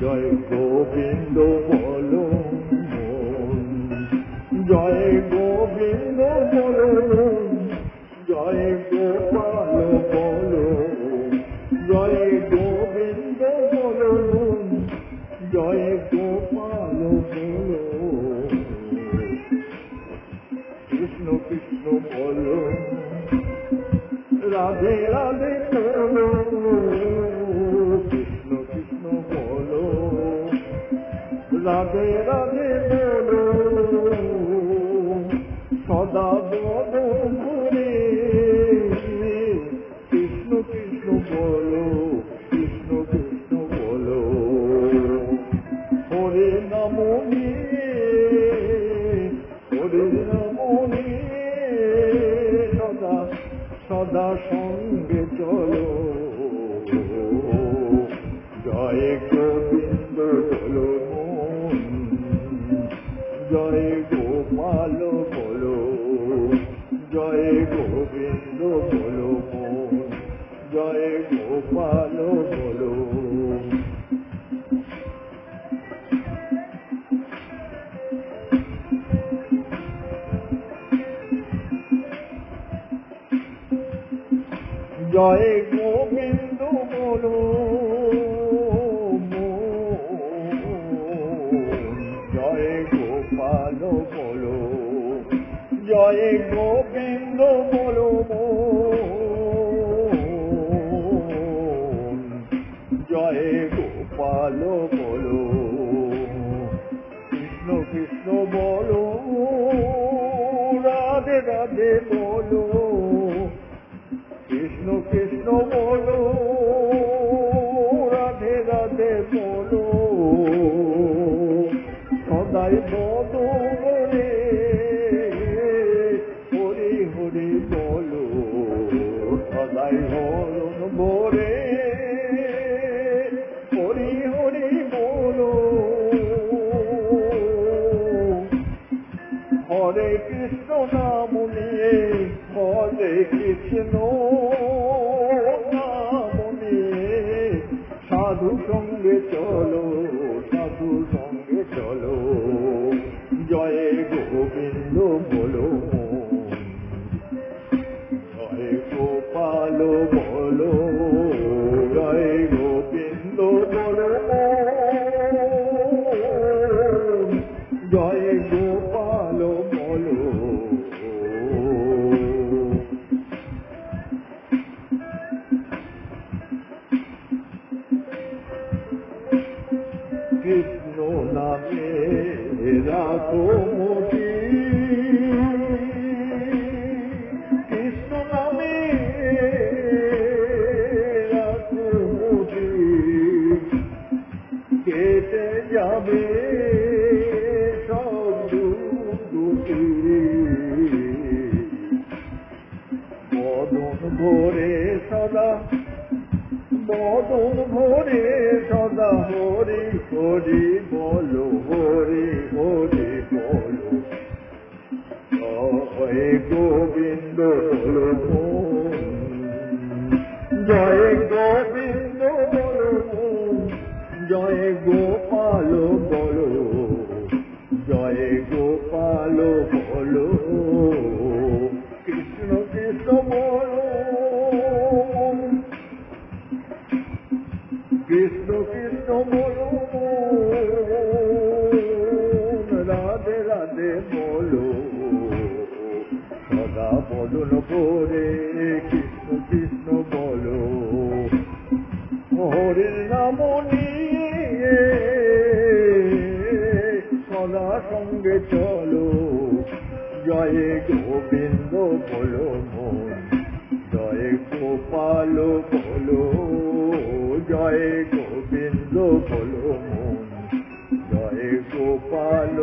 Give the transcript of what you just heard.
জয় গোবিন্দ বলো মন, জয় গোবিন্দ বলো, জয় গোপাল বলো, জয় গোবিন্দ বলো, জয় গোপাল বলো, কৃষ্ণ কৃষ্ণ বলো, রাধে রাধে বলো, কৃষ্ণ কৃষ্ণ বলো, রাধে রাধে বলো, সদা বলো ঘুরে, কৃষ্ণ কৃষ্ণ বলো, কৃষ্ণ কৃষ্ণ বলো, হরে নাম নিয়ে, হরে নাম নিয়ে সদা সদা সঙ্গে চলো, জয় গোবিন্দ বলো মন, জয় গোপাল বলো, জয় গোবিন্দ বলো মন, জয় গোপাল বলো, জয় গোবিন্দ বলো জয় গোপাল বলো, জয় গোবিন্দ বলো জয় গোপাল বলো, কৃষ্ণ কৃষ্ণ বলো, রাধে রাধে বলো, কৃষ্ণ কৃষ্ণ বলো, রাধে রাধে বলো, সদাই বলো রে, হরি হরি বলো, সদাই হরণ বলে, হরি হরি বলো, হরে কৃষ্ণ নাম নিয়ে, হরে কৃষ্ণ নাম নিয়ে, সাধু সঙ্গে চলো, সাধু সঙ্গে চলো, জয় গোবিন্দ বলো, জয় গোপাল বলো, জয় গোবিন্দ বলো, জয় গোপাল বলো, কৃষ্ণ নামে রাখো মুঠি, কৃষ্ণ নামে রাখো মুঠি, কেটে যাবে সব দুটি, বদন ভরে সদা, বদন ভরে সদা হরি হরি বলো, হরি হরি বলো, জয় গোবিন্দ বলো মন, জয় গোবিন্দ বলো মন, জয় গোপাল বলো, জয় গোপাল বলো, কৃষ্ণ কৃষ্ণ বলো, কৃষ্ণ কৃষ্ণ বলো, রাধে রাধে বলো, সদা বদন করে, কৃষ্ণ কৃষ্ণ বলো, হরির নাম নিয়ে সদা সঙ্গে চলো, জয় গোবিন্দ বলো মন, জয় গোপাল বলো, জয় গোবিন্দ বলো মন, জয় গোপাল